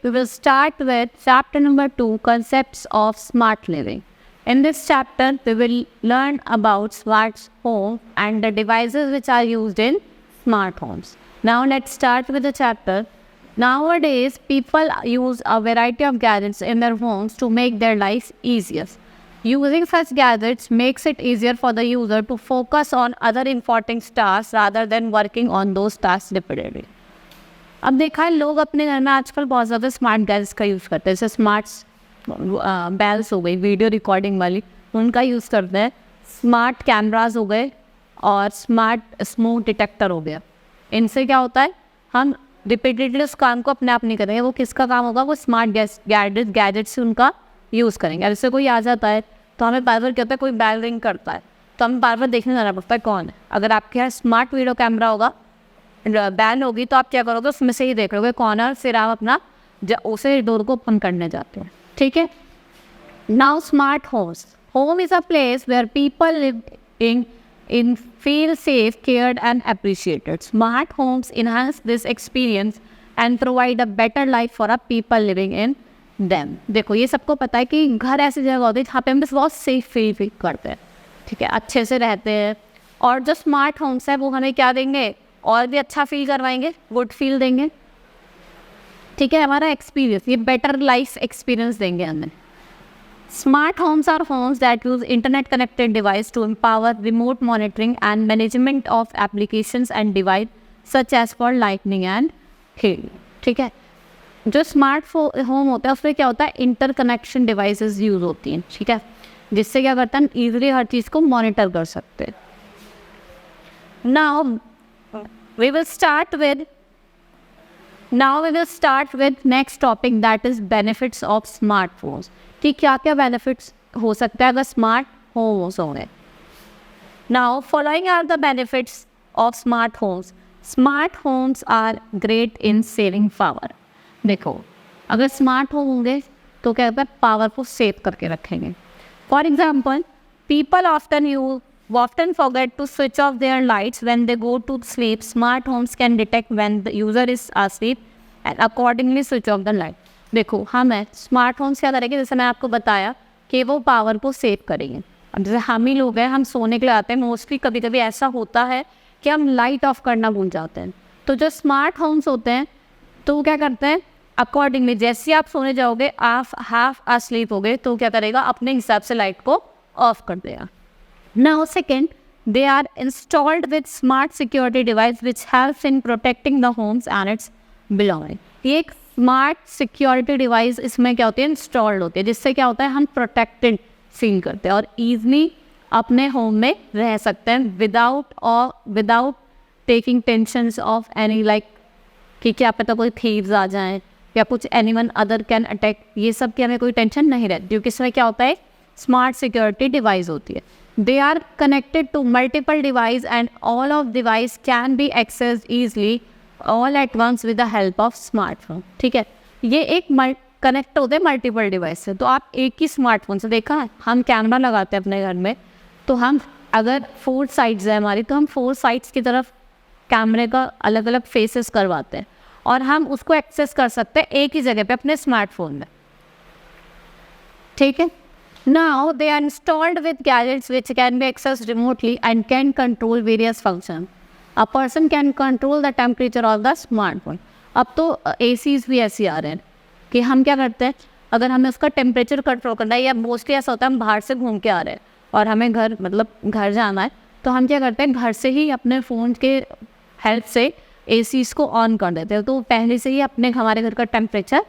we will start with chapter number 2, concepts of smart living. In this chapter, we will learn about smart home and the devices which are used in smart homes. Now let's start with the chapter. Nowadays, people use a variety of gadgets in their homes to make their lives easier. Using such gadgets makes it easier for the user to focus on other important tasks rather than working on those tasks repeatedly. अब देखा है लोग अपने घर में आजकल बहुत ज़्यादा स्मार्ट गैजेट्स का यूज़ करते हैं, जैसे स्मार्ट बेल्स हो गई वीडियो रिकॉर्डिंग वाली, उनका यूज़ करते हैं, स्मार्ट कैमराज हो गए और स्मार्ट स्मोक डिटेक्टर हो गया। इनसे क्या होता है, हम रिपीटेडली उस काम को अपने आप नहीं करेंगे, वो किसका काम होगा, वो स्मार्ट गैजेट से उनका यूज़ करेंगे। जैसे कोई आ जाता है तो हमें बार बार क्या होता है, कोई बेल रिंग करता है तो हमें बार बार देखने जाना पड़ता है कौन है। अगर आपके यहाँ स्मार्ट वीडियो कैमरा होगा, बैन होगी, तो आप क्या करोगे, उसमें से ही देख लोगे कौन है, फिर आप अपना उसे डोर को ओपन करने जाते हैं। ठीक है। Now smart homes, home is a place where people live in feel safe, cared and appreciated. Smart homes enhance this experience and provide a better life for a people living in them. देखो ये सबको पता है कि घर ऐसी जगह होती है जहाँ पे हम बस बहुत सेफ फील करते हैं, ठीक है, अच्छे से रहते हैं। और जो स्मार्ट होम्स है वो हमें क्या देंगे, और भी अच्छा फील करवाएंगे, गुड फील देंगे, ठीक है, हमारा एक्सपीरियंस, ये बेटर लाइफ एक्सपीरियंस देंगे हमें। Smart homes are homes that use internet-connected device to empower remote monitoring and management of applications and device such as for lighting and heating. ठीक है। जो स्मार्ट होम होता है उसमें क्या होता है, इंटरकनेक्शन डिवाइसेस यूज़ होती हैं, ठीक है, जिससे क्या करता है, ईजिली हर चीज़ को मॉनिटर कर सकते हैं। Now we will start with next topic, that is benefits of smartphones. कि क्या क्या बेनिफिट्स हो सकता है अगर स्मार्ट होम्स होंगे। Now following are the benefits of smart homes. Smart homes are great in saving power. देखो अगर स्मार्ट होम होंगे तो क्या होता है, पावर को सेव करके रखेंगे। For example, people often forget to switch off their lights when they go to sleep. Smart homes can detect when the user is asleep and accordingly switch off the light. देखो हमें smart homes क्या करेंगे, जैसे मैं आपको बताया कि वो पावर को सेव करेंगे। अब जैसे हम ही लोग हैं, हम सोने के लिए आते हैं, मोस्टली कभी कभी ऐसा होता है कि हम लाइट ऑफ करना भूल जाते हैं। तो जो स्मार्ट होम्स होते हैं तो वो क्या करते हैं, अकॉर्डिंगली जैसे आप सोने जाओगे, आप हाफ अस्लीप हो गए तो क्या करेगा, अपने हिसाब से लाइट को ऑफ कर देगा। Now second, they are installed with smart security device which helps in protecting the homes and its belonging. ये एक स्मार्ट सिक्योरिटी डिवाइस इसमें क्या होती है, इंस्टॉल्ड होती है, जिससे क्या होता है, हम प्रोटेक्टेड फील करते हैं और ईजली अपने होम में रह सकते हैं without taking tensions of any, like कि क्या पता कोई थीव्स आ जाएं या कुछ एनीवन अदर कैन अटैक, ये सब की हमें कोई टेंशन नहीं रहती, क्योंकि इसमें क्या होता है, स्मार्ट सिक्योरिटी डिवाइस होती है। They are connected to multiple devices and all of device can be accessed easily all at once with the help of smartphone. ठीक है, ये एक कनेक्ट होते हैं मल्टीपल डिवाइस से। तो आप एक ही स्मार्टफोन से, देखा है हम कैमरा लगाते हैं अपने घर में, तो हम अगर 4 साइड्स है हमारी, तो हम 4 साइड्स की तरफ कैमरे का अलग अलग फेसेस करवाते हैं और हम उसको एक्सेस कर सकते हैं एक ही जगह पे अपने स्मार्टफोन में। ठीक है। Now they are installed with gadgets which can be accessed remotely and can control various functions. A person can control the temperature of the smartphone. अब तो ACs भी ऐसे आ रहे हैं कि हम क्या करते हैं, अगर हमें उसका टेम्परेचर कंट्रोल करना है, या मोस्टली ऐसा होता है हम बाहर से घूम के आ रहे हैं और हमें घर जाना है, तो हम क्या करते हैं, घर से ही अपने फ़ोन के हेल्प से ACs को ऑन कर देते हैं, तो पहले से ही हमारे घर का टेम्परेचर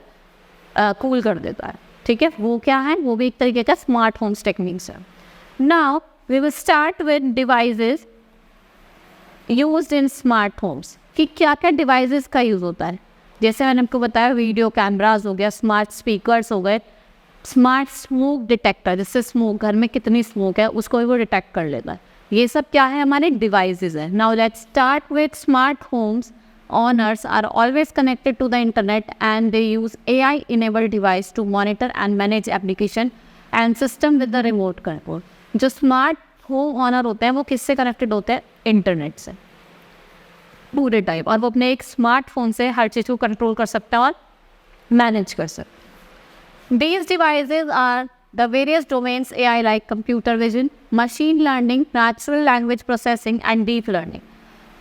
कूल कर देता है। ठीक है, वो क्या है, वो भी एक तरीके का स्मार्ट होम्स टेक्निक्स है। Now we will start with devices used in smart homes, कि क्या क्या डिवाइसेस का यूज़ होता है। जैसे मैंने आपको बताया, वीडियो कैमराज हो गया, स्मार्ट स्पीकर्स हो गए, स्मार्ट स्मोक डिटेक्टर, जिससे स्मोक, घर में कितनी स्मोक है उसको भी वो डिटेक्ट कर लेता है। ये सब क्या है, हमारे डिवाइसेस है। Now let's start with smart homes. Owners are always connected to the internet and they use AI-enabled device to monitor and manage application and system with the remote control. जो स्मार्ट होम ओनर होते हैं वो किससे connected होते हैं, internet से पूरे time, और वो अपने एक स्मार्टफोन से हर चीज़ को कंट्रोल कर सकते हैं और मैनेज कर सकते। These devices are the various domains AI like computer vision, machine learning, natural language processing and deep learning.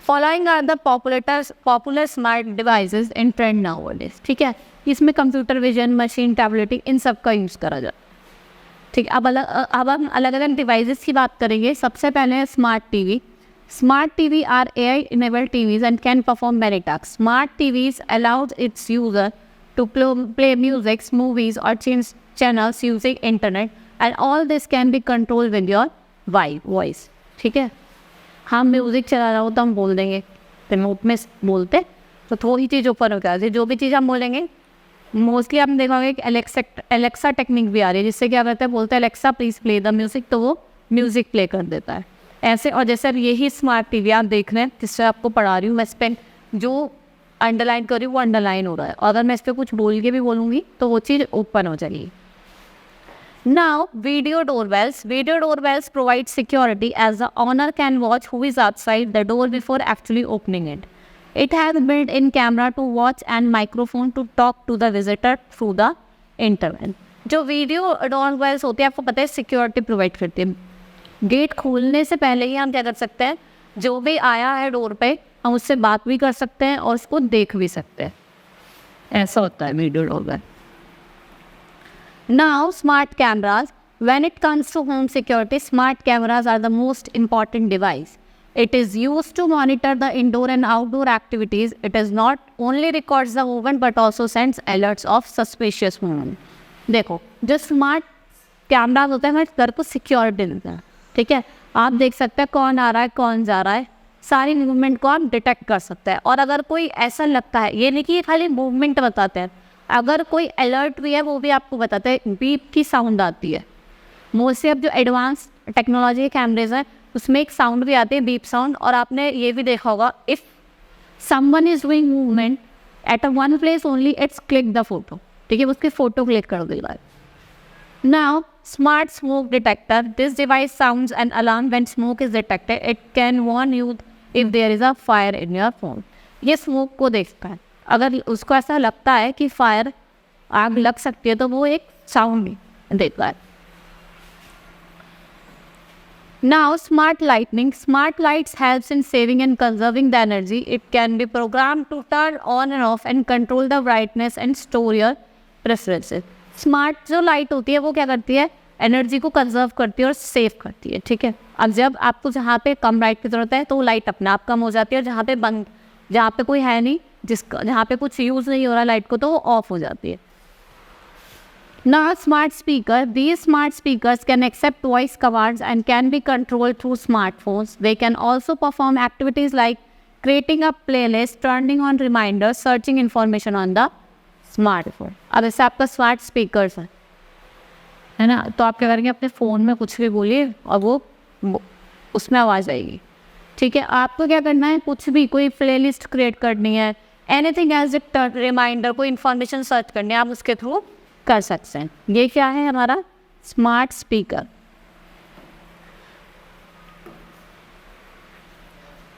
Following are the popular smart devices in trend nowadays. ठीक है, इसमें कंप्यूटर विजन, मशीन टैबलेटिंग, इन सब का use करा जाता है। ठीक, अब हम अलग अलग डिवाइसेस की बात करेंगे। सबसे पहले है smart TV. Smart TV are AI-enabled TVs and can perform many tasks. Smart TVs allows its user to play music, movies, or change channels using internet, and all this can be controlled with your voice. ठीक है, हम music चला रहा हो तो हम बोल देंगे, रिमोट में बोलते तो थोड़ी चीज़ ऊपर होता है। जो भी चीज़ हम बोलेंगे, मोस्टली आपने देखा होगा कि एलेक्सा टेक्निक भी आ रही है, जिससे क्या करता है, बोलते हैं Alexa please play the music, तो वो म्यूज़िक प्ले कर देता है ऐसे। और जैसे अब यही स्मार्ट टीवी आप देख रहे हैं, जिससे आपको पढ़ा रही हूँ मैं, इस पर जो अंडरलाइन कर रही हूँ वो अंडरलाइन हो रहा है, और अगर मैं इस पर कुछ बोल के भी बोलूँगी तो वो चीज़ ओपन हो जाएगी। Now, video doorbells. Video doorbells provide security as the owner can watch who is outside the door before actually opening it. It has built-in camera to watch and microphone to talk to the visitor through the internet. जो video डोरबेल्स होती है, आपको पता है security provide करती है। Gate खोलने से पहले ही हम क्या कर सकते हैं, जो भी आया है डोर पे, हम उससे बात भी कर सकते हैं और उसको देख भी सकते हैं। ऐसा होता है video doorbell. Now, smart cameras. When it comes to home security, smart cameras are the most important device. It is used to monitor the indoor and outdoor activities. It is not only records the movement but also sends alerts of suspicious movement. देखो, जो smart camera होता है, हमारे घर को security देता है। ठीक है, आप देख सकते हैं कौन आ रहा है, कौन जा रहा है, सारी मूवमेंट को आप डिटेक्ट कर सकते हैं। और अगर कोई ऐसा लगता है, ये नहीं कि ये खाली मूवमेंट बताते हैं, अगर कोई अलर्ट भी है वो भी आपको बताता है। बीप की साउंड आती है मोस्टली। अब जो एडवांस टेक्नोलॉजी के कैमरेज हैं उसमें एक साउंड भी आती है, बीप साउंड। और आपने ये भी देखा होगा, if someone is doing movement at a one place only, its click the photo. ठीक है, उसकी फ़ोटो क्लिक कर देगा। Now, smart smoke detector. This device sounds an alarm when smoke is detected. It can warn you if there is a fire in your phone. ये smoke को देखता है, अगर उसको ऐसा लगता है कि फायर, आग लग सकती है, तो वो एक साउंड देता है। Now, smart lighting. Smart lights helps in saving and conserving the energy. It can be programmed to turn on and off and control the brightness and store your preferences. Smart जो light होती है वो क्या करती है, energy को conserve करती है और सेव करती है। ठीक है, अब जब आपको जहाँ पे कम लाइट की ज़रूरत है तो वो लाइट अपने आप कम हो जाती है, और जहाँ पे कोई है नहीं, जहाँ पे कुछ यूज़ नहीं हो रहा लाइट को, तो वो ऑफ हो जाती है। Now, smart speaker. These smart speakers can accept voice commands and can be controlled through smartphones. They can also perform activities like creating a playlist, turning on reminders, searching information on the smartphone. अब ऐसे आपका smart speakers है ना, तो आप क्या करेंगे, अपने फ़ोन में कुछ भी बोलिए और वो उसमें आवाज़ आएगी। ठीक है, आपको क्या करना है, कुछ भी, कोई प्लेलिस्ट क्रिएट करनी है, एनीथिंग एज इट रिमाइंडर, कोई इन्फॉर्मेशन सर्च करनी है, आप उसके थ्रू कर सकते हैं। ये क्या है हमारा स्मार्ट स्पीकर।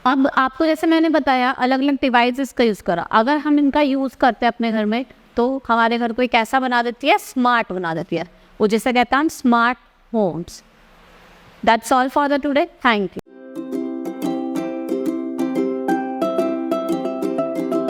अब आपको जैसे मैंने बताया, अलग अलग डिवाइसेस का यूज़ करा। अगर हम इनका यूज़ करते हैं अपने घर में, तो हमारे घर को एक ऐसा बना देती है, स्मार्ट बना देती है। वो जैसे कहता है smart homes. That's all for the today. Thank you.